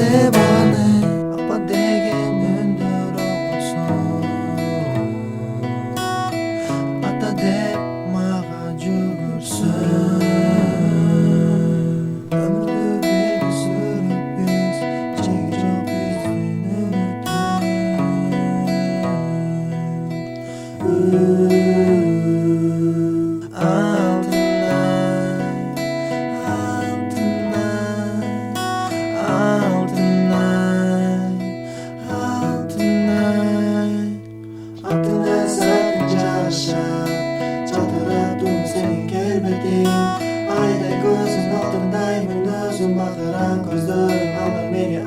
devane apa degen öndür olsun ata dep maga jugursun ömürde bir sürüp biz çek çok bizin Altynai sakınca aşağı çatıradım senin kelbedin ayda gözün altındayım özüm bakaran gözlerim alır beni